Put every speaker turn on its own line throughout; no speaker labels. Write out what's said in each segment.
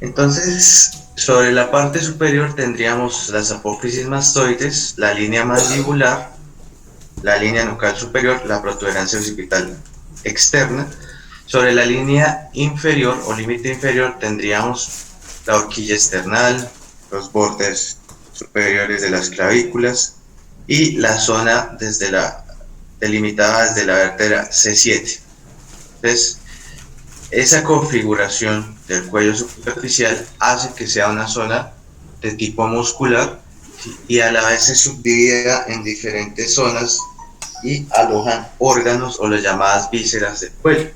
Entonces, sobre la parte superior tendríamos las apófisis mastoides, la línea mandibular, la línea nucal superior, la protuberancia occipital externa. Sobre la línea inferior o límite inferior tendríamos la horquilla esternal, los bordes superiores de las clavículas y la zona delimitada desde la vértebra C7. Entonces, esa configuración del cuello superficial hace que sea una zona de tipo muscular y a la vez se subdivida en diferentes zonas y alojan órganos o las llamadas vísceras del cuello.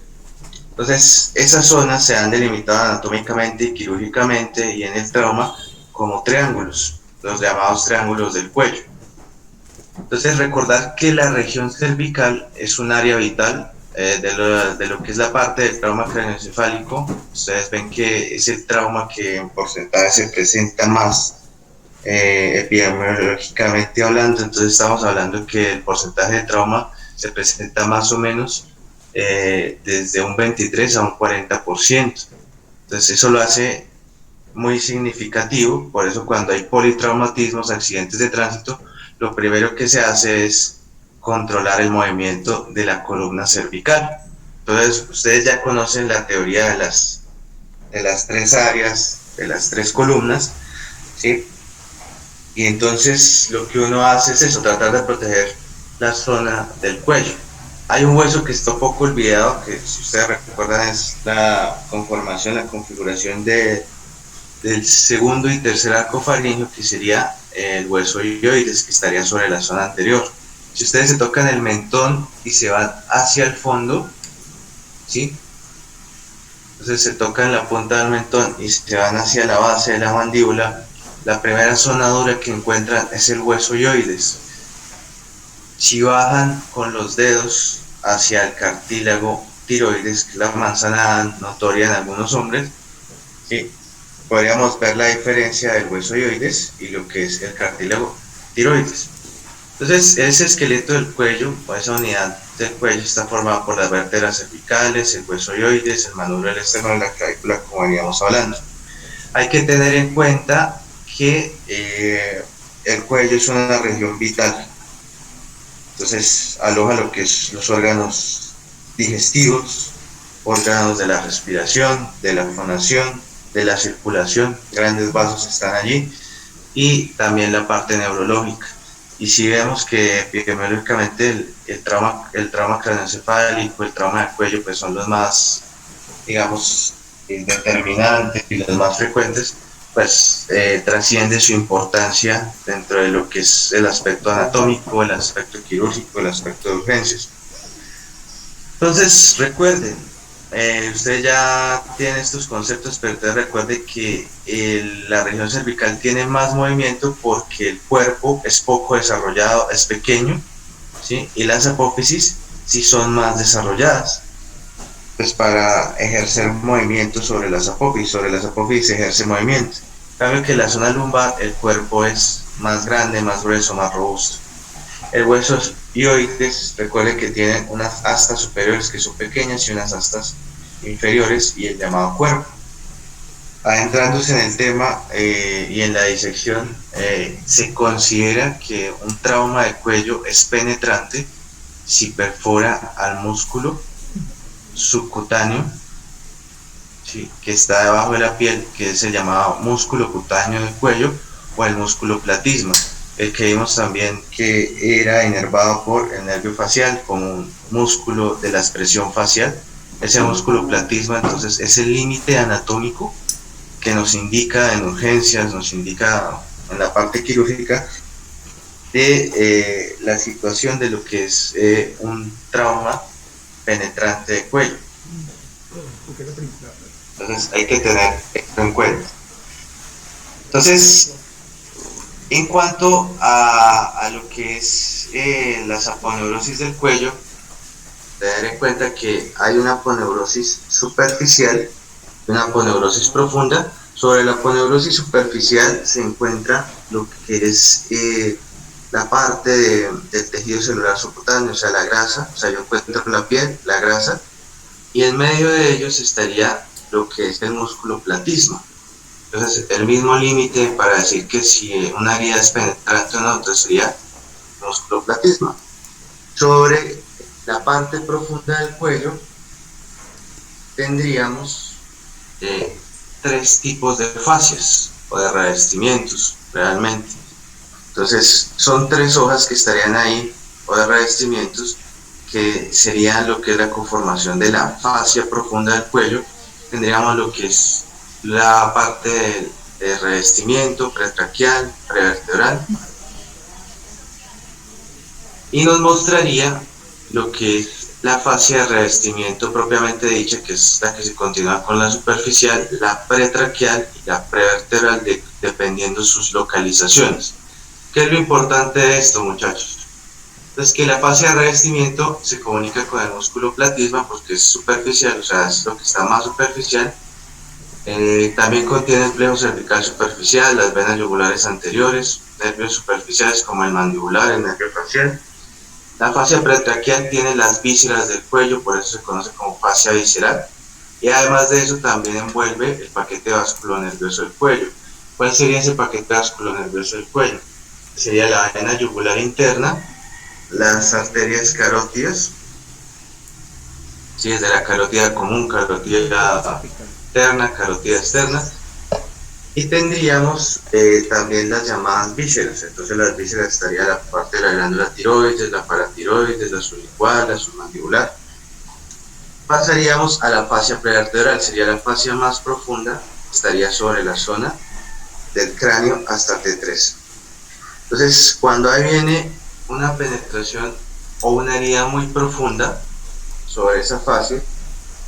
Entonces, esas zonas se han delimitado anatómicamente y quirúrgicamente y en el trauma como triángulos, los llamados triángulos del cuello. Entonces, recordar que la región cervical es un área vital de lo que es la parte del trauma craneoencefálico. Ustedes ven que es el trauma que en porcentaje se presenta más epidemiológicamente hablando. Entonces, estamos hablando que el porcentaje de trauma se presenta más o menos desde un 23 a un 40%. Entonces, eso lo hace muy significativo. Por eso, cuando hay politraumatismos, accidentes de tránsito, lo primero que se hace es controlar el movimiento de la columna cervical. Entonces, ustedes ya conocen la teoría de las tres áreas, de las tres columnas, ¿sí? Y entonces lo que uno hace es eso, tratar de proteger la zona del cuello. Hay un hueso que está un poco olvidado, que si ustedes recuerdan es la conformación, la configuración del segundo y tercer arco faríngeo, que sería el hueso hioides, que estaría sobre la zona anterior. Si ustedes se tocan el mentón y se van hacia el fondo, ¿sí? Entonces se tocan la punta del mentón y se van hacia la base de la mandíbula, la primera zona dura que encuentran es el hueso hioides. Si bajan con los dedos hacia el cartílago tiroides, que es la manzana notoria en algunos hombres, ¿sí? Podríamos ver la diferencia del hueso hioides y lo que es el cartílago tiroides. Entonces, ese esqueleto del cuello, o esa unidad del cuello, está formado por las vértebras cervicales, el hueso hioides, el manubrio externo de la clavícula, como veníamos hablando. Hay que tener en cuenta que el cuello es una región vital. Entonces, aloja lo que es los órganos digestivos, órganos de la respiración, de la fonación, de la circulación, grandes vasos están allí, y también la parte neurológica. Y si vemos que epidemiológicamente el trauma craneoencefálico, el trauma del cuello, pues son los más, digamos, determinantes y los más frecuentes, pues trasciende su importancia dentro de lo que es el aspecto anatómico, el aspecto quirúrgico, el aspecto de urgencias. Entonces, recuerden, usted ya tiene estos conceptos, pero usted recuerde que la región cervical tiene más movimiento porque el cuerpo es poco desarrollado, es pequeño, ¿sí? Y las apófisis sí son más desarrolladas. Pues para ejercer movimiento sobre las apófisis se ejerce movimiento. En cambio que la zona lumbar, el cuerpo es más grande, más grueso, más robusto. El hueso hioides, recuerden que tienen unas astas superiores que son pequeñas y unas astas inferiores y el llamado cuerpo. Adentrándose en el tema y en la disección, se considera que un trauma de cuello es penetrante si perfora al músculo subcutáneo, ¿sí? Que está debajo de la piel, que es el llamado músculo cutáneo del cuello o el músculo platisma, el que vimos también que era inervado por el nervio facial como un músculo de la expresión facial. Ese músculo platisma entonces es el límite anatómico que nos indica en urgencias, nos indica en la parte quirúrgica de la situación de lo que es un trauma penetrante de cuello. Entonces hay que tener esto en cuenta. Entonces, en cuanto a lo que es la aponeurosis del cuello, tener en cuenta que hay una aponeurosis superficial y una aponeurosis profunda. Sobre la aponeurosis superficial se encuentra lo que es la parte del tejido celular subcutáneo, o sea, la grasa, o sea, yo encuentro la piel, la grasa, y en medio de ellos estaría lo que es el músculo platisma. Entonces, el mismo límite para decir que si una herida es penetrante o no, entonces sería musculoplastisma. Sobre la parte profunda del cuello, tendríamos tres tipos de fascias o de revestimientos, realmente. Entonces, son tres hojas que estarían ahí, o de revestimientos, que serían lo que es la conformación de la fascia profunda del cuello. Tendríamos lo que es la parte de revestimiento pretraquial, prevertebral, y nos mostraría lo que es la fascia de revestimiento propiamente dicha, que es la que se continúa con la superficial, la pretraquial y la prevertebral, dependiendo sus localizaciones. ¿Qué es lo importante de esto, muchachos? Pues que la fascia de revestimiento se comunica con el músculo platisma porque es superficial, o sea, es lo que está más superficial. También contiene el plejo cervical superficial, las venas yugulares anteriores, nervios superficiales como el mandibular, el nervio facial. La fascia pretraquial tiene las vísceras del cuello, por eso se conoce como fascia visceral. Y además de eso también envuelve el paquete vasculonervioso del cuello. ¿Cuál sería ese paquete vasculonervioso del cuello? Sería la vena yugular interna, las arterias carótidas, sí, desde la carótida común, carótida interna, carótida externa, y tendríamos también las llamadas vísceras. Entonces las vísceras estaría la parte de la glándula tiroides, la paratiroides, la sublingual, la submandibular. Pasaríamos a la fascia prevertebral, sería la fascia más profunda, estaría sobre la zona del cráneo hasta T3. Entonces, cuando ahí viene una penetración o una herida muy profunda sobre esa fascia,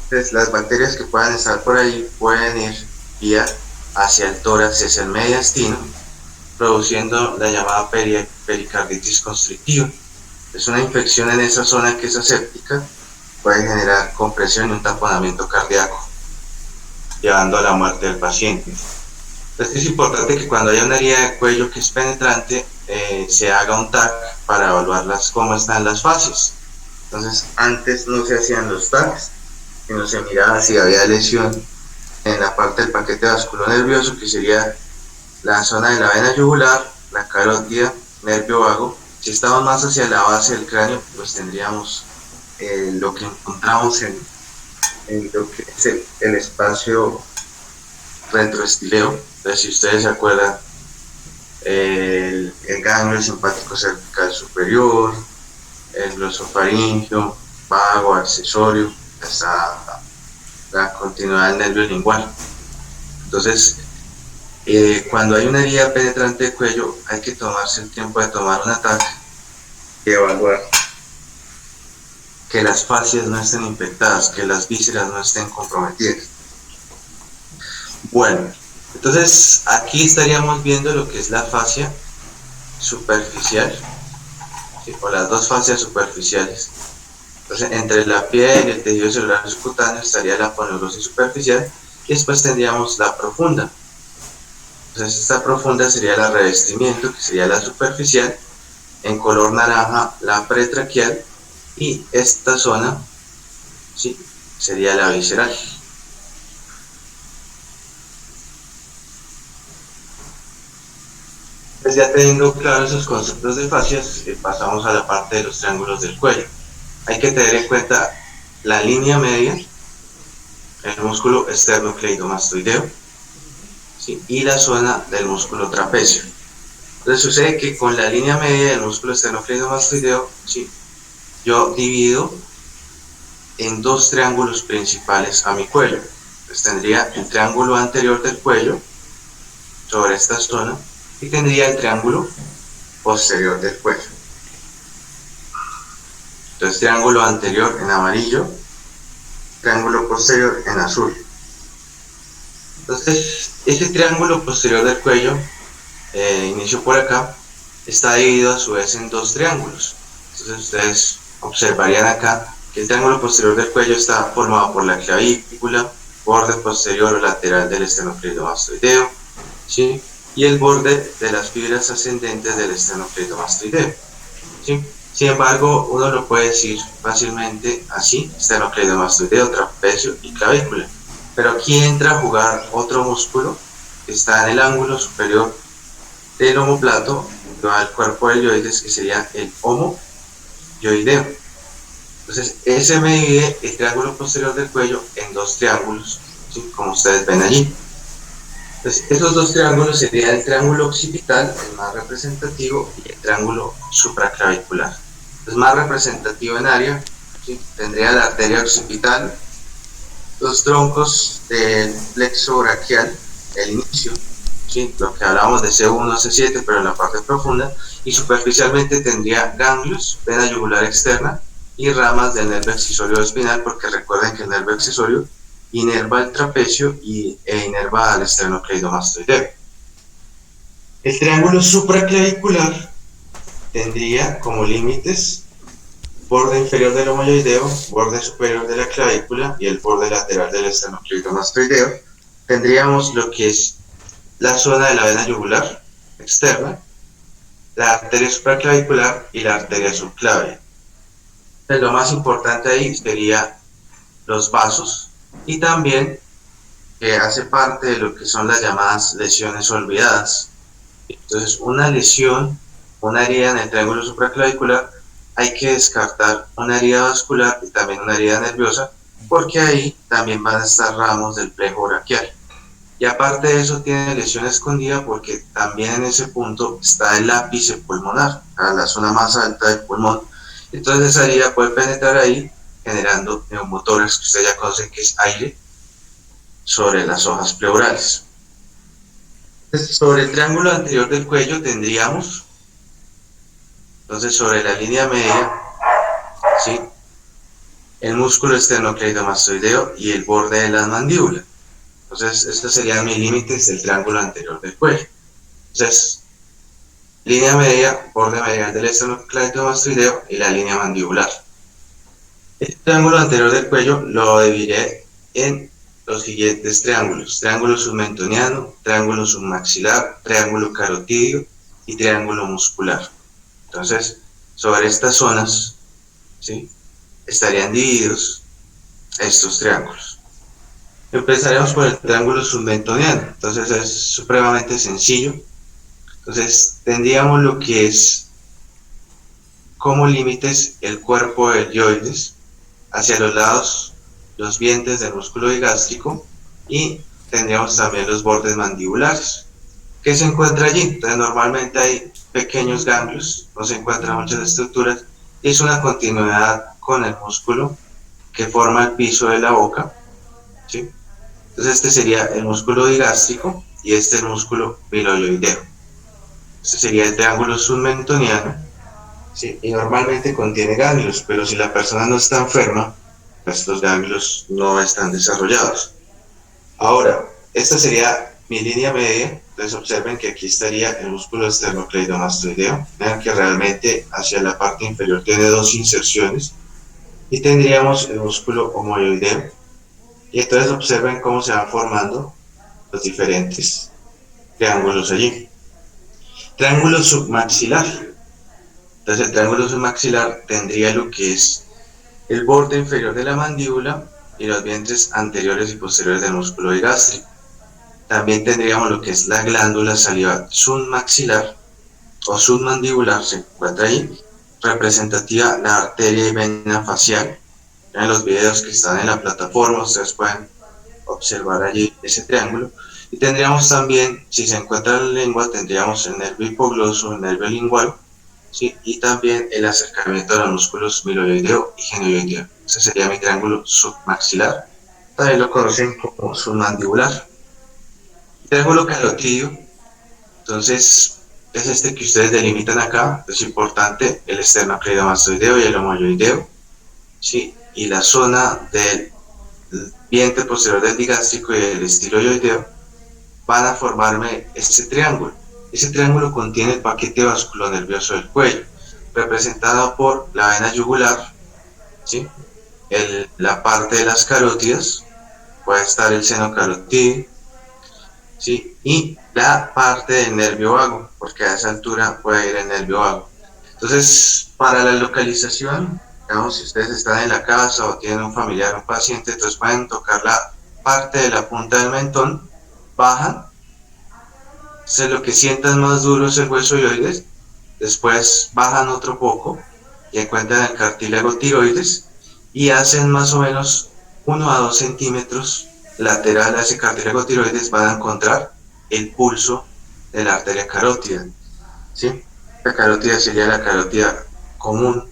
entonces las bacterias que puedan estar por ahí pueden ir vía hacia el tórax, hacia el mediastino, produciendo la llamada pericarditis constrictiva. Es una infección en esa zona que es aséptica, puede generar compresión y un taponamiento cardíaco, llevando a la muerte del paciente. Entonces es importante que cuando haya una herida de cuello que es penetrante, se haga un TAC para evaluar cómo están las fascias. Entonces antes no se hacían los TACs, sino se miraba si había lesión en la parte del paquete vasculonervioso, que sería la zona de la vena yugular, la carótida, nervio vago. Si estamos más hacia la base del cráneo, pues tendríamos lo que encontramos en lo que es el espacio retroestileo. Entonces, si ustedes se acuerdan, el ganglio simpático cervical superior, el glosofaringio, vago, accesorio, hasta la continuidad del nervio lingual. Entonces, cuando hay una herida penetrante de cuello, hay que tomarse el tiempo de tomar un ataque y evaluar que las fascias no estén infectadas, que las vísceras no estén comprometidas. Bueno, entonces aquí estaríamos viendo lo que es la fascia superficial, ¿sí? O las dos fascias superficiales. Entonces, entre la piel y el tejido celular subcutáneo estaría la aponeurosis superficial, y después tendríamos la profunda. Entonces, esta profunda sería el revestimiento, que sería la superficial, en color naranja la pretraquial, y esta zona, ¿sí?, sería la visceral. Pues ya teniendo claros esos conceptos de fascias, pasamos a la parte de los triángulos del cuello. Hay que tener en cuenta la línea media, el músculo esternocleidomastoideo, ¿sí?, y la zona del músculo trapecio. Entonces sucede que con la línea media del músculo esternocleidomastoideo, ¿sí?, yo divido en dos triángulos principales a mi cuello. Entonces tendría el triángulo anterior del cuello sobre esta zona, y tendría el triángulo posterior del cuello. Entonces, triángulo anterior en amarillo, triángulo posterior en azul. Entonces, este triángulo posterior del cuello, inicio por acá, está dividido a su vez en dos triángulos. Entonces, ustedes observarían acá que el triángulo posterior del cuello está formado por la clavícula, borde posterior o lateral del esternocleidomastoideo, ¿sí?, y el borde de las fibras ascendentes del esternocleidomastoideo, ¿sí? Sin embargo, uno lo puede decir fácilmente así: esternocleidomastoideo, trapecio y clavícula. Pero aquí entra a jugar otro músculo, que está en el ángulo superior del omóplato, va al cuerpo del yoides, que sería el homoyoideo. Entonces, ese me divide el triángulo posterior del cuello en dos triángulos, ¿sí? Como ustedes ven allí. Entonces, esos dos triángulos serían el triángulo occipital, el más representativo, y el triángulo supraclavicular. Es más representativo en área, ¿sí? Tendría la arteria occipital, los troncos del plexo braquial, el inicio, ¿sí? Lo que hablábamos de C1, C7, pero en la parte profunda, y superficialmente tendría ganglios, vena yugular externa, y ramas del nervio accesorio espinal, porque recuerden que el nervio accesorio inerva el trapecio e inerva al esternocleidomastoideo. El triángulo supraclavicular tendría como límites borde inferior del homoyoideo, borde superior de la clavícula y el borde lateral del esternocleidomastoideo. Tendríamos lo que es la zona de la vena yugular externa, la arteria supraclavicular y la arteria subclavia. Entonces, lo más importante ahí sería los vasos, y también hace parte de lo que son las llamadas lesiones olvidadas. Entonces, una lesión, una herida en el triángulo supraclavicular, hay que descartar una herida vascular y también una herida nerviosa, porque ahí también van a estar ramos del plejo braquial. Y aparte de eso, tiene lesión escondida porque también en ese punto está el ápice pulmonar, a la zona más alta del pulmón. Entonces esa herida puede penetrar ahí, generando neumotórax, que ustedes ya conocen que es aire sobre las hojas pleurales. Entonces, sobre el triángulo anterior del cuello tendríamos, entonces sobre la línea media, ¿sí?, el músculo esternocleidomastoideo y el borde de la mandíbula. Entonces, estos serían mis límites del triángulo anterior del cuello. Entonces, línea media, borde medial del esternocleidomastoideo y la línea mandibular. El triángulo anterior del cuello lo dividiré en los siguientes triángulos: triángulo submentoniano, triángulo submaxilar, triángulo carotídeo y triángulo muscular. Entonces, sobre estas zonas, ¿sí?, estarían divididos estos triángulos. Empezaremos por el triángulo submentoniano. Entonces es supremamente sencillo. Entonces tendríamos lo que es como límites el cuerpo del yoides, hacia los lados los vientres del músculo digástrico, y tendríamos también los bordes mandibulares. ¿Qué se encuentra allí? Entonces normalmente hay pequeños ganglios, no se encuentran muchas estructuras, y es una continuidad con el músculo que forma el piso de la boca, ¿sí? Entonces este sería el músculo digástrico y este el músculo biloioideo. Este sería el triángulo submentoniano, ¿sí?, y normalmente contiene ganglios, pero si la persona no está enferma, estos ganglios no están desarrollados. Ahora, esta sería mi línea media. Entonces observen que aquí estaría el músculo esternocleidomastoideo. Vean que realmente hacia la parte inferior tiene dos inserciones, y tendríamos el músculo homoyoideo. Y entonces observen cómo se van formando los diferentes triángulos allí. Triángulo submaxilar. Entonces el triángulo submaxilar tendría lo que es el borde inferior de la mandíbula y los vientres anteriores y posteriores del músculo digástrico. También tendríamos lo que es la glándula salivar submaxilar o submandibular, se encuentra ahí, representativa la arteria y vena facial. En los videos que están en la plataforma ustedes pueden observar allí ese triángulo. Y tendríamos también, si se encuentra en la lengua, tendríamos el nervio hipogloso, el nervio lingual, ¿sí?, y también el acercamiento de los músculos miloioideo y genioideo. Ese sería mi triángulo submaxilar. También lo conocen como submandibular. Triángulo carotídeo, entonces es este que ustedes delimitan acá. Es importante el esternocleidomastoideo y el homoyoideo, ¿sí?, y la zona del vientre posterior del digástrico y el estiloioideo van a formarme este triángulo. Ese triángulo contiene el paquete vasculonervioso del cuello, representado por la vena yugular, ¿sí?, la parte de las carótidas, puede estar el seno carotídeo, ¿sí?, y la parte del nervio vago, porque a esa altura puede ir el nervio vago. Entonces, para la localización, digamos, si ustedes están en la casa o tienen un familiar, un paciente, entonces pueden tocar la parte de la punta del mentón, bajan Entonces lo que sientan más duro es el hueso hioides, después bajan otro poco y encuentran el cartílago tiroides y hacen más o menos 1 a 2 centímetros lateral a ese cartílago tiroides van a encontrar el pulso de la arteria carótida, ¿sí? La carótida sería la carótida común,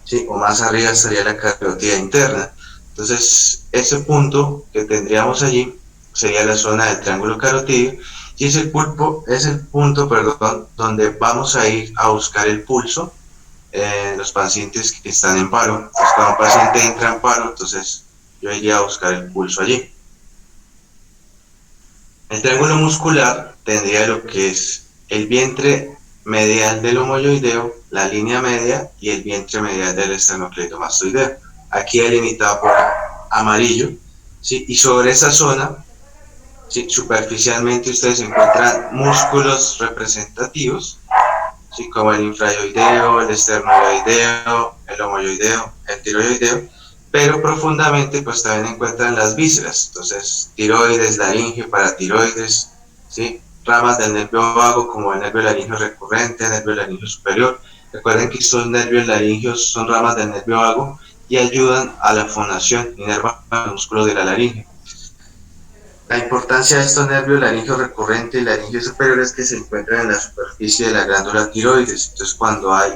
¿sí? O más arriba estaría la carótida interna. Entonces, ese punto que tendríamos allí sería la zona del triángulo carotídeo y es el punto, perdón, donde vamos a ir a buscar el pulso en los pacientes que están en paro. Entonces, cuando un paciente entra en paro, entonces yo iría a buscar el pulso allí. El triángulo muscular tendría lo que es el vientre medial del homoyoideo, la línea media y el vientre medial del esternocleidomastoideo. Aquí delimitado por amarillo, ¿sí? Y sobre esa zona, ¿sí? Superficialmente ustedes encuentran músculos representativos, ¿sí? Como el infrayoideo, el esternoyoideo, el homoyoideo, el tiroideo, pero profundamente pues también encuentran las vísceras, entonces tiroides, laringe, paratiroides, ¿sí? Ramas del nervio vago como el nervio laringeo recurrente, el nervio laringeo superior. Recuerden que estos nervios laringeos son ramas del nervio vago y ayudan a la fonación, inervan el músculo de la laringe. La importancia de estos nervios laringeo recurrente y laringeo superior es que se encuentran en la superficie de la glándula tiroides. Entonces, cuando hay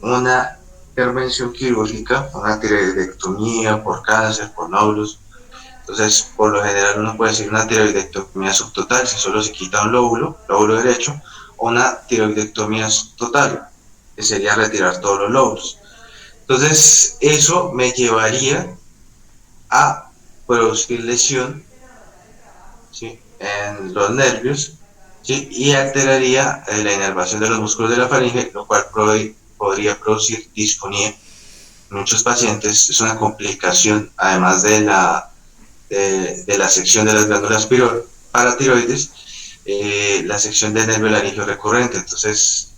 una intervención quirúrgica, una tiroidectomía por cáncer, por nódulos, entonces por lo general uno puede decir una tiroidectomía subtotal si solo se quita un lóbulo derecho, o una tiroidectomía total, que sería retirar todos los lóbulos. Entonces eso me llevaría a producir lesión, ¿sí? En los nervios, ¿sí? Y alteraría la inervación de los músculos de la faringe, lo cual podría producir disfonía. En muchos pacientes es una complicación, además de la sección de las glándulas paratiroides, la sección del nervio laringeo recurrente. Entonces,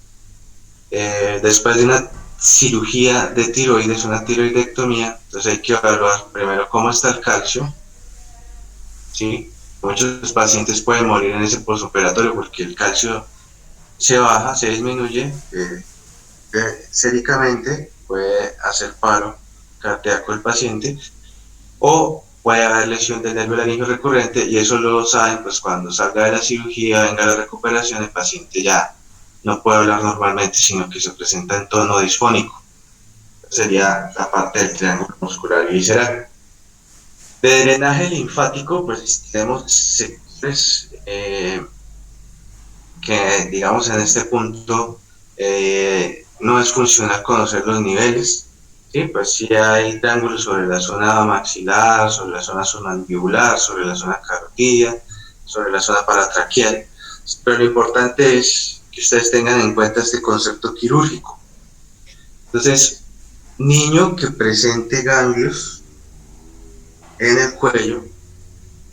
después de una cirugía de tiroides, una tiroidectomía, entonces hay que evaluar primero cómo está el calcio, ¿sí? Muchos pacientes pueden morir en ese postoperatorio porque el calcio se baja, se disminuye séricamente, puede hacer paro cardíaco el paciente, o puede haber lesión del nervio laringeo recurrente, y eso lo saben pues cuando salga de la cirugía, venga la recuperación, el paciente ya no puede hablar normalmente, sino que se presenta en tono disfónico. Sería la parte del triángulo muscular y visceral. De drenaje linfático, pues tenemos sectores que, digamos, en este punto no es funcional conocer los niveles. Sí, pues sí hay triángulos sobre la zona maxilar, sobre la zona submandibular, sobre la zona carotidia, sobre la zona paratraqueal, pero lo importante es que ustedes tengan en cuenta este concepto quirúrgico. Entonces, niño que presente ganglios en el cuello,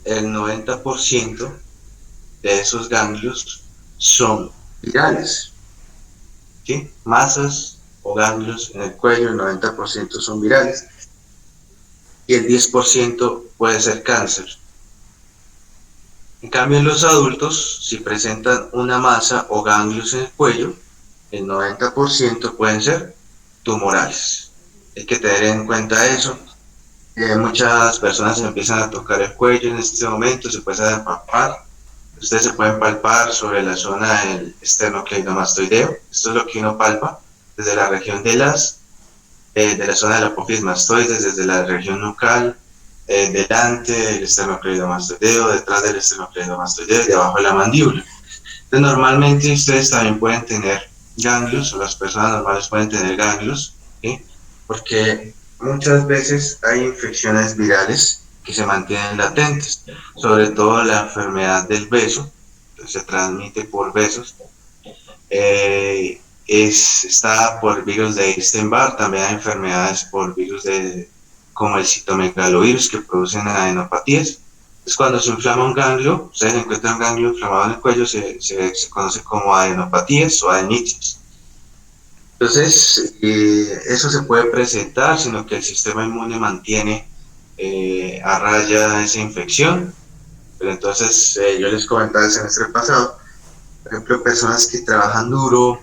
el 90% de esos ganglios son virales, ¿sí? Masas o ganglios en el cuello, el 90% son virales y el 10% puede ser cáncer. En cambio, en los adultos, si presentan una masa o ganglios en el cuello, el 90% pueden ser tumorales. Hay que tener en cuenta eso. Muchas personas empiezan a tocar el cuello en este momento, se pueden empapar. Ustedes se pueden palpar sobre la zona del esternocleidomastoideo. Esto es lo que uno palpa desde la región de la zona de la apófisis mastoides, desde la región nucal, delante del esternocleidomastoideo, detrás del esternocleidomastoideo y debajo de la mandíbula. Entonces, normalmente ustedes también pueden tener ganglios, o las personas normales pueden tener ganglios, ¿sí? Porque muchas veces hay infecciones virales que se mantienen latentes, sobre todo la enfermedad del beso, que se transmite por besos, está por virus de Epstein-Barr. También hay enfermedades por virus como el citomegalovirus, que producen adenopatías. Entonces, cuando se inflama un ganglio, ustedes encuentran un ganglio inflamado en el cuello, se conoce como adenopatías o adenitis. Entonces, eso se puede presentar, sino que el sistema inmune mantiene a raya esa infección, Pero entonces yo les comentaba el semestre pasado, por ejemplo, personas que trabajan duro,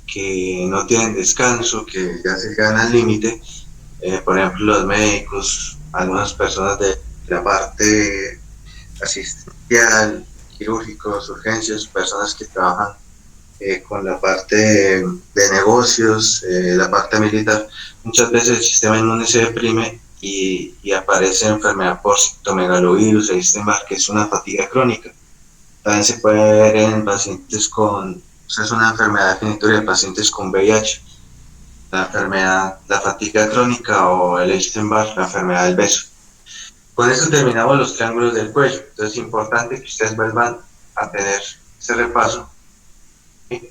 que no tienen descanso, que ya se llegan al límite, por ejemplo, los médicos, algunas personas de la parte asistencial, quirúrgicos, urgencias, personas que trabajan con la parte de negocios, la parte militar, muchas veces el sistema inmune se deprime y aparece enfermedad por citomegalovirus, Epstein-Barr, que es una fatiga crónica. También se puede ver en pacientes con, o sea, es una enfermedad definitoria de pacientes con VIH, la enfermedad, la fatiga crónica o el Epstein-Barr, la enfermedad del beso. Con eso terminamos los triángulos del cuello. Entonces es importante que ustedes vuelvan a tener ese repaso. ¿Sí?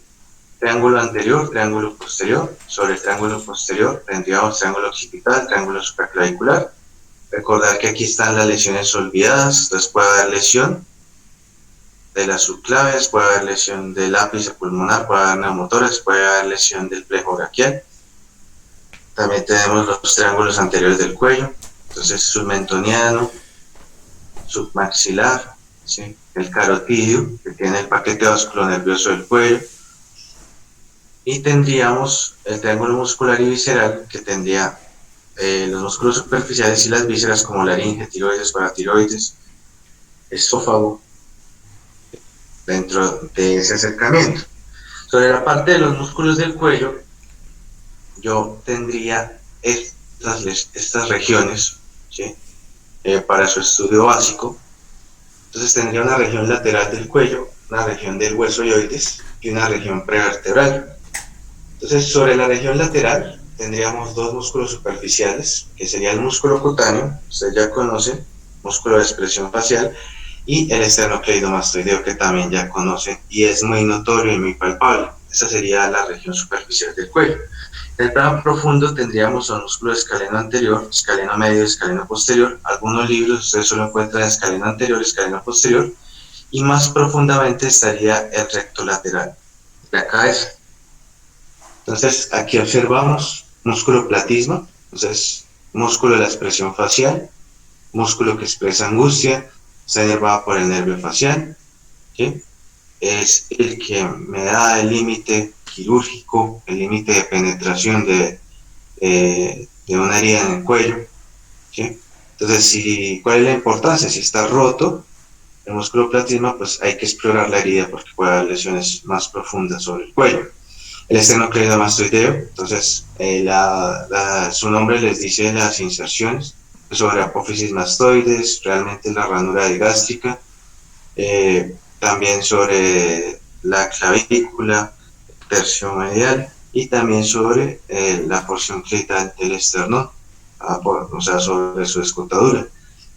Triángulo anterior, triángulo posterior. Sobre el triángulo posterior tendríamos triángulo occipital, triángulo supraclavicular. Recordar que aquí están las lesiones olvidadas. Entonces puede haber lesión de las subclaves, puede haber lesión del ápice pulmonar, puede haber neumotórax, puede haber lesión del plejo braquial. También tenemos los triángulos anteriores del cuello. Entonces submentoniano, submaxilar, ¿sí? El carotidio, que tiene el paquete vasculonervioso del cuello, y tendríamos el triángulo muscular y visceral, que tendría los músculos superficiales y las vísceras como laringe, tiroides, paratiroides, esófago, dentro de ese acercamiento. Sobre la parte de los músculos del cuello, yo tendría estas regiones, ¿sí? Para su estudio básico. Entonces tendría una región lateral del cuello, una región del hueso ioides y una región prevertebral. Entonces sobre la región lateral tendríamos dos músculos superficiales, que sería el músculo cutáneo, ustedes ya conocen, músculo de expresión facial, y el esternocleidomastoideo, que también ya conocen y es muy notorio y muy palpable. Esa sería la región superficial del cuello. En el plano profundo tendríamos un músculo escaleno anterior, escaleno medio, escaleno posterior. Algunos libros ustedes solo encuentran escaleno anterior, escaleno posterior, y más profundamente estaría el recto lateral de la cabeza. Entonces aquí observamos músculo platisma, entonces músculo de la expresión facial, músculo que expresa angustia, está inervado por el nervio facial, ¿sí? Es el que me da el límite quirúrgico, el límite de penetración de una herida en el cuello, ¿sí? Entonces, ¿cuál es la importancia? Si está roto el músculo platisma, pues hay que explorar la herida porque puede haber lesiones más profundas sobre el cuello. El esternocleidomastoideo, entonces su nombre les dice las inserciones sobre apófisis mastoides, realmente la ranura gástrica, también sobre la clavícula, tercio medial, y también sobre la porción cleital del esternón, o sea, sobre su escotadura.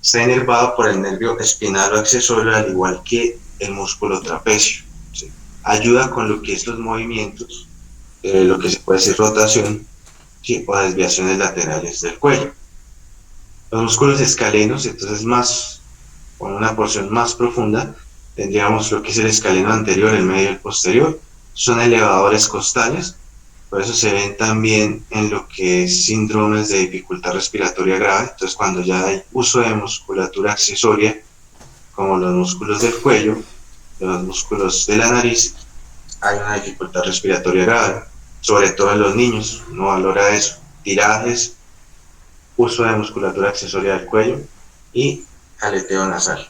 Está inervado por el nervio espinal o accesorio, al igual que el músculo trapecio. ¿Sí? Ayuda con lo que es los movimientos, lo que se puede decir rotación, ¿sí? O desviaciones laterales del cuello. Los músculos escalenos, entonces más, con una porción más profunda, tendríamos lo que es el escaleno anterior, el medio y el posterior. Son elevadores costales, por eso se ven también en lo que es síndromes de dificultad respiratoria grave. Entonces cuando ya hay uso de musculatura accesoria, como los músculos del cuello, los músculos de la nariz, hay una dificultad respiratoria grave, sobre todo en los niños, no valora eso. Tirajes, uso de musculatura accesoria del cuello y aleteo nasal.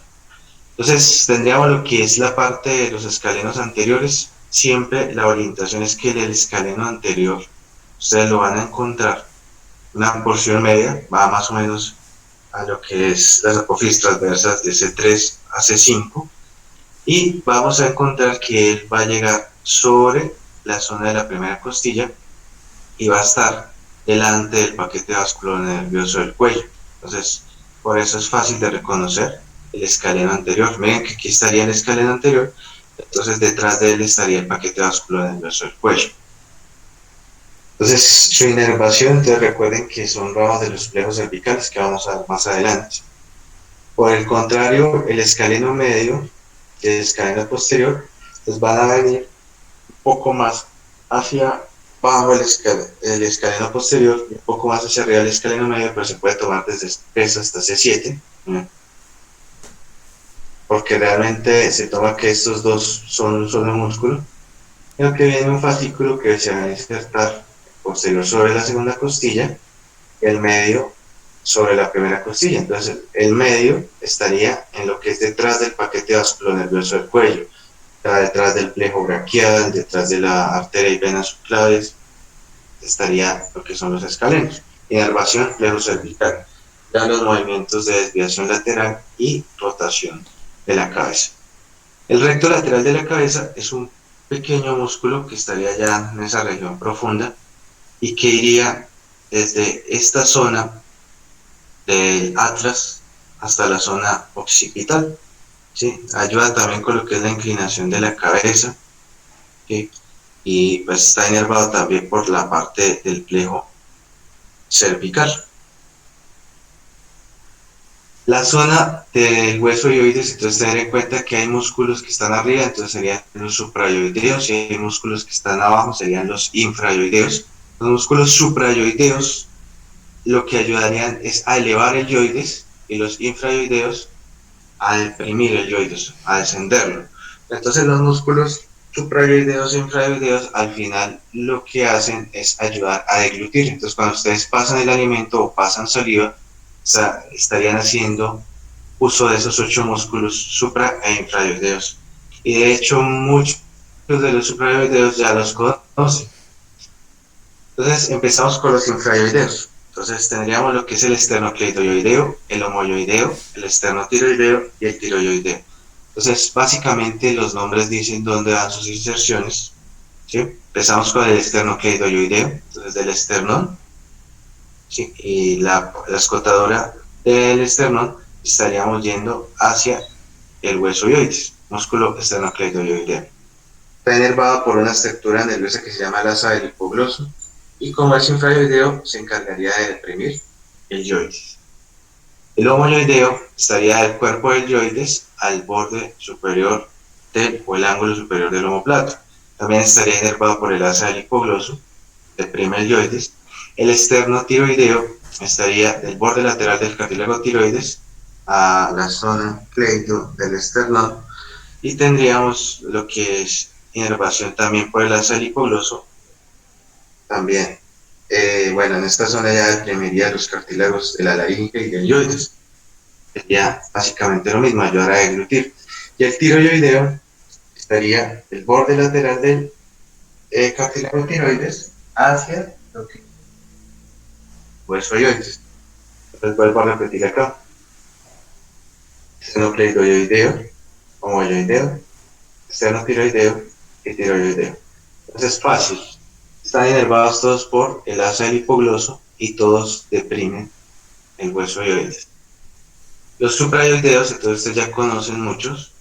Entonces tendríamos lo que es la parte de los escalenos anteriores. Siempre la orientación es que el escaleno anterior, ustedes lo van a encontrar, una porción media, va más o menos a lo que es las apófisis transversas de C3 a C5, y vamos a encontrar que él va a llegar sobre la zona de la primera costilla y va a estar delante del paquete vasculonervioso del cuello. Entonces, por eso es fácil de reconocer el escaleno anterior. Miren que aquí estaría el escaleno anterior, entonces detrás de él estaría el paquete vasculonervioso del cuello. Entonces, su inervación, entonces recuerden que son ramas de los plejos cervicales que vamos a ver más adelante. Por el contrario, el escaleno medio y el escaleno posterior, pues van a venir un poco más hacia abajo el escaleno posterior y un poco más hacia arriba el escaleno medio, pero se puede tomar desde C3 hasta C7. porque realmente se toma que estos dos son un solo músculo, lo que viene un fascículo que se va a insertar posterior sobre la segunda costilla, el medio sobre la primera costilla. Entonces, el medio estaría en lo que es detrás del paquete vasculonervioso del cuello, detrás del plejo braquial, detrás de la arteria y venas subclaves, estaría lo que son los escalenos. Inervación plejo cervical. Ya los movimientos de desviación lateral y rotación de la cabeza. El recto lateral de la cabeza es un pequeño músculo que estaría ya en esa región profunda y que iría desde esta zona del atlas hasta la zona occipital. ¿Sí? Ayuda también con lo que es la inclinación de la cabeza, ¿sí? Y pues está inervado también por la parte del plejo cervical. La zona del hueso ioides, entonces tener en cuenta que hay músculos que están arriba, entonces serían los suprayoideos, y hay músculos que están abajo, serían los infrayoideos. Los músculos suprayoideos lo que ayudarían es a elevar el ioides y los infrayoideos a deprimir el ioides, a descenderlo. Entonces los músculos suprayoideos e infrayoideos al final lo que hacen es ayudar a deglutir. Entonces cuando ustedes pasan el alimento o pasan saliva, estarían haciendo uso de esos 8 músculos supra e infrayoideos. Y de hecho muchos de los suprayoideos ya los conocen. Entonces empezamos con los infrayoideos. Entonces tendríamos lo que es el esternocleidoyoideo, el homoyoideo, el esternotiroideo y el tiroyoideo. Entonces básicamente los nombres dicen dónde dan sus inserciones. ¿Sí? Empezamos con el esternocleidoyoideo, entonces del esternón, ¿sí? Y la escotadora del esternón estaríamos yendo hacia el hueso ioides, músculo esternocleidoyoideo. Está inervado por una estructura nerviosa que se llama el asa del hipogloso, y como es infrayoideo se encargaría de deprimir el ioides. El homoyoideo estaría del cuerpo del ioides al borde superior o el ángulo superior del omoplato. También estaría inervado por el asa del hipogloso, deprime el ioides. El esternotiroideo estaría del borde lateral del cartílago tiroides a la zona cleido del esternón, y tendríamos lo que es inervación también por el asa del hipogloso. También, bueno, en esta zona ya deprimiría los cartílagos de la laringe y del ioides. Sería básicamente lo mismo, ayudar a deglutir. Y el tiroyoideo estaría el borde lateral del cartílago tiroides hacia lo que hueso ioides. Entonces vuelvo a repetir acá. Esternocleidoyoideo, homoyoideo, esternocleidoyoideo y tiroyoideo. Entonces es fácil. Están inervados todos por el asa del hipogloso y todos deprimen el hueso ioides. Los suprayoideos, entonces ustedes ya conocen muchos.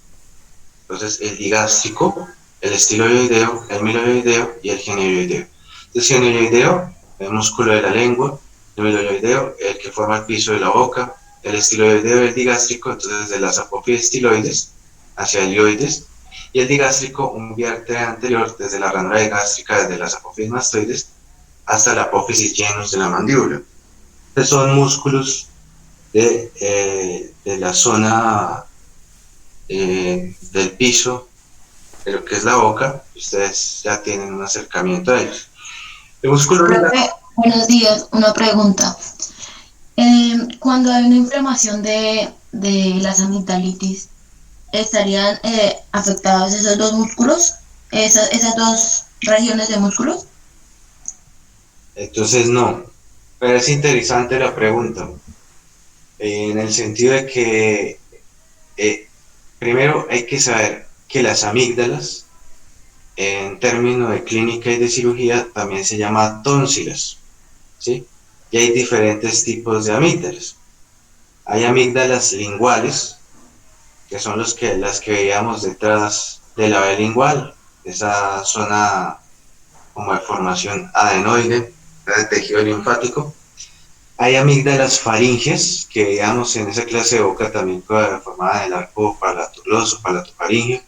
Entonces el digástrico, el estiloioideo, el miloioideo y el genioideo. El genioideo, el músculo de la lengua, el miloioideo, el que forma el piso de la boca, el estiloioideo y el digástrico, entonces de las apófisis estiloides hacia el ioides, y el digástrico, un vértebra anterior desde la ranura gástrica, desde las apófisis mastoides hasta la apófisis genus de la mandíbula. Estos son músculos de la zona del piso de lo que es la boca. Ustedes ya tienen un acercamiento a ellos. El músculo
Profe, buenos días, una pregunta. Cuando hay una inflamación de las amigdalitis, ¿estarían afectados esos dos músculos? Esas dos regiones de músculos.
Entonces no, pero es interesante la pregunta, en el sentido de que primero hay que saber que las amígdalas, en términos de clínica y de cirugía, también se llama tónsilas, ¿sí? Y hay diferentes tipos de amígdalas. Hay amígdalas linguales, que son las que veíamos detrás de la vena lingual, esa zona como de formación adenoide, de tejido linfático. Hay amígdalas faringes, que veíamos en esa clase de boca también formada del arco palatuloso, palatofaringeo.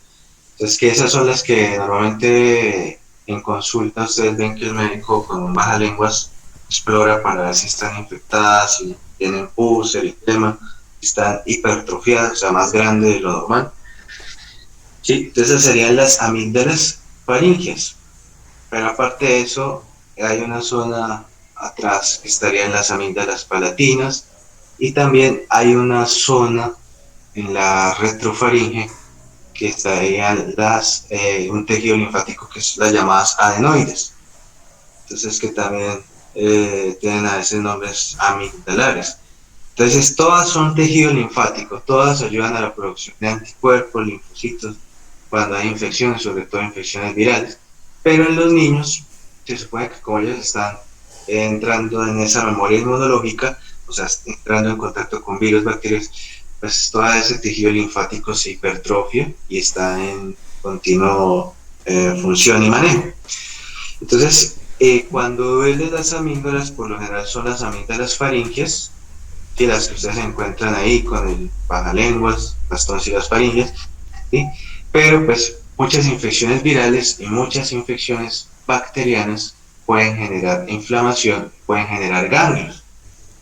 Entonces, que esas son las que normalmente en consulta ustedes ven que el médico con un bajalenguas explora para ver si están infectadas, si tienen pus, eritema. están hipertrofiadas, o sea, más grandes de lo normal. Sí, entonces serían las amígdalas faringeas. Pero aparte de eso, hay una zona atrás que estarían las amígdalas palatinas y también hay una zona en la retrofaringe que estarían un tejido linfático que es las llamadas adenoides. Entonces que también tienen a veces nombres amigdalares. Entonces todas son tejido linfático, todas ayudan a la producción de anticuerpos, linfocitos, cuando hay infecciones, sobre todo infecciones virales. Pero en los niños se supone que como ellos están entrando en esa memoria inmunológica, o sea, entrando en contacto con virus, bacterias, pues todo ese tejido linfático se hipertrofia y está en continuo función y manejo. Entonces, cuando duelen las amígdalas, por lo general son las amígdalas faringeas, que las que ustedes encuentran ahí con el pajalenguas, las tonsilas faringeas, ¿sí? Pero pues muchas infecciones virales y muchas infecciones bacterianas pueden generar inflamación, pueden generar ganglios.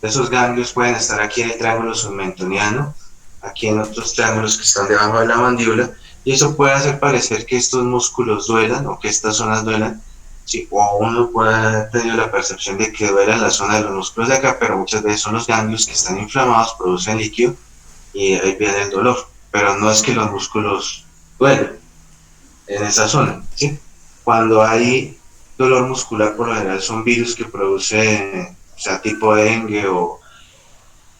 Esos ganglios pueden estar aquí en el triángulo submentoniano, aquí en otros triángulos que están debajo de la mandíbula, y eso puede hacer parecer que estos músculos duelan o que estas zonas duelan, sí, o uno puede haber tenido la percepción de que duela la zona de los músculos de acá, pero muchas veces son los ganglios que están inflamados, producen líquido y ahí viene el dolor, pero no es que los músculos duelen en esa zona, ¿sí? Cuando hay dolor muscular, por lo general son virus que producen, o sea, tipo dengue o,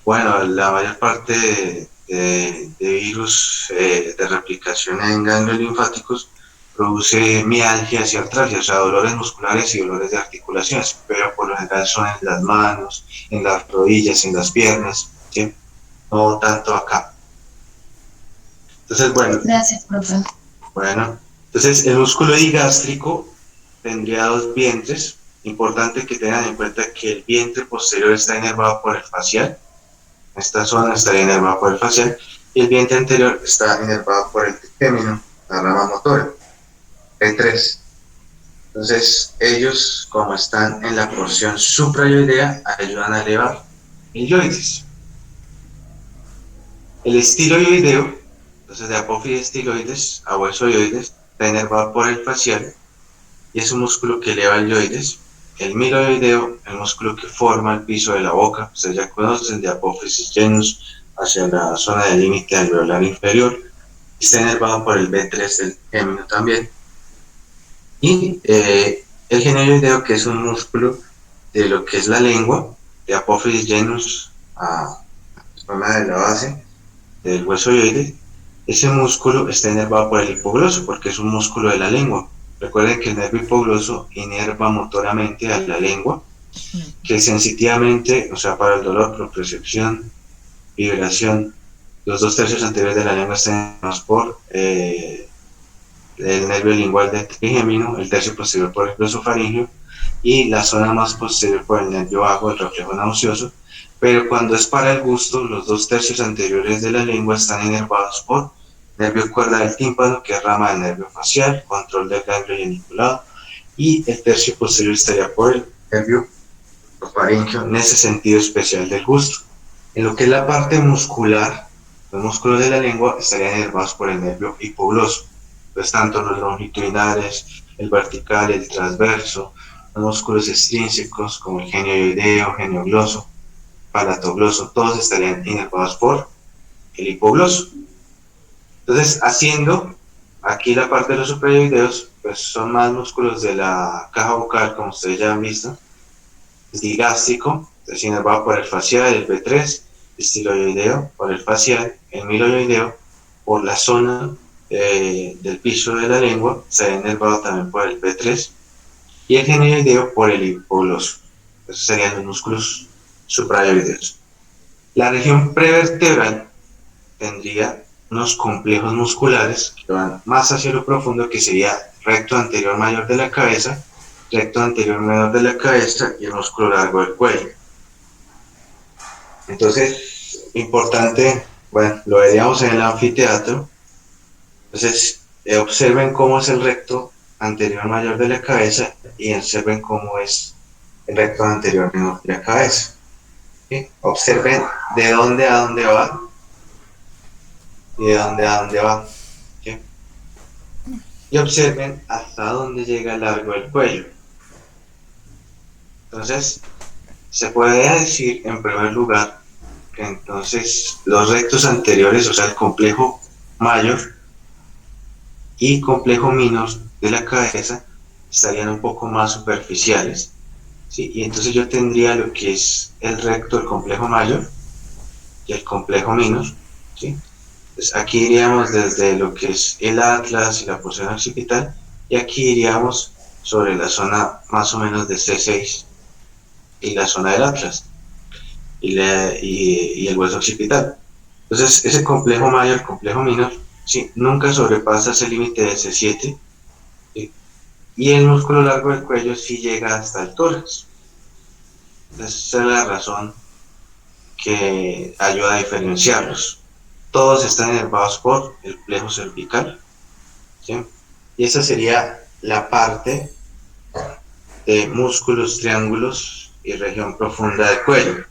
bueno, la mayor parte de virus de replicación en ganglios linfáticos produce mialgias y artralgias, o sea, dolores musculares y dolores de articulaciones, pero por lo general son en las manos, en las rodillas, en las piernas, ¿sí? No tanto acá. Entonces,
Gracias, profe.
Entonces el músculo digástrico tendría dos vientres. Importante que tengan en cuenta que el vientre posterior está inervado por el facial. Esta zona estaría inervada por el facial y el vientre anterior está inervado por el trigémino, la rama motora, P3. Entonces ellos, como están en la porción suprayoidea, ayudan a elevar el yoides. El estiloideo, entonces de apófisis estiloides a huesoioides, está inervado por el facial y es un músculo que eleva el yoides. El miloideo, el músculo que forma el piso de la boca, ustedes ya conocen, de apófisis genus hacia la zona del límite alveolar inferior, está inervado por el B3 del gémino también. Y el genioideo, que es un músculo de lo que es la lengua, de apófisis genus a la zona de la base del hueso yoide, ese músculo está inervado por el hipogloso, porque es un músculo de la lengua. Recuerden que el nervio hipogloso inerva motoramente a la lengua, que sensitivamente, o sea, para el dolor, propriocepción, vibración, los 2/3 anteriores de la lengua están inervados por el nervio lingual del trigémino, el tercio posterior por el glosofaringeo y la zona más posterior por el nervio vago, el reflejo nauseoso. Pero cuando es para el gusto, los 2/3 anteriores de la lengua están inervados por nervio cuerda del tímpano, que es rama del nervio facial, control del ganglio geniculado, y el tercio posterior estaría por el nervio faríngeo en ese sentido especial del gusto. En lo que es la parte muscular, los músculos de la lengua estarían inervados por el nervio hipogloso. Entonces, tanto los longitudinales, el vertical, el transverso, los músculos extrínsecos como el genioideo, geniogloso, palatogloso, todos estarían inervados por el hipogloso. Entonces, haciendo aquí la parte de los suprayoideos, pues son más músculos de la caja bucal, como ustedes ya han visto, digástrico, es inervado por el facial, el B3, estiloideo por el facial, el miloideo por la zona del piso de la lengua, se ha inervado también por el B3, y el genioideo por el hipogloso. Esos serían los músculos suprayoideos. La región prevertebral tendría unos complejos musculares que van más hacia lo profundo, que sería recto anterior mayor de la cabeza, recto anterior menor de la cabeza y el músculo largo del cuello. Entonces, importante, bueno, lo veríamos en el anfiteatro. Entonces, observen cómo es el recto anterior mayor de la cabeza y observen cómo es el recto anterior menor de la cabeza. ¿Sí? Observen de dónde a dónde va y de dónde a dónde va. ¿Sí? Y observen hasta dónde llega el largo del cuello. Entonces, se puede decir en primer lugar que entonces los rectos anteriores, o sea, el complejo mayor y complejo minor de la cabeza, estarían un poco más superficiales. ¿Sí? Y entonces yo tendría lo que es el recto, el complejo mayor y el complejo minor. ¿Sí? Entonces aquí iríamos desde lo que es el atlas y la porción occipital, y aquí iríamos sobre la zona más o menos de C6 y la zona del atlas y el hueso occipital. Entonces ese complejo mayor, complejo menor, sí, nunca sobrepasa ese límite de C7, ¿sí? Y el músculo largo del cuello sí llega hasta el tórax. Entonces esa es la razón que ayuda a diferenciarlos. Todos están inervados por el plejo cervical, ¿sí? Y esa sería la parte de músculos, triángulos y región profunda del cuello.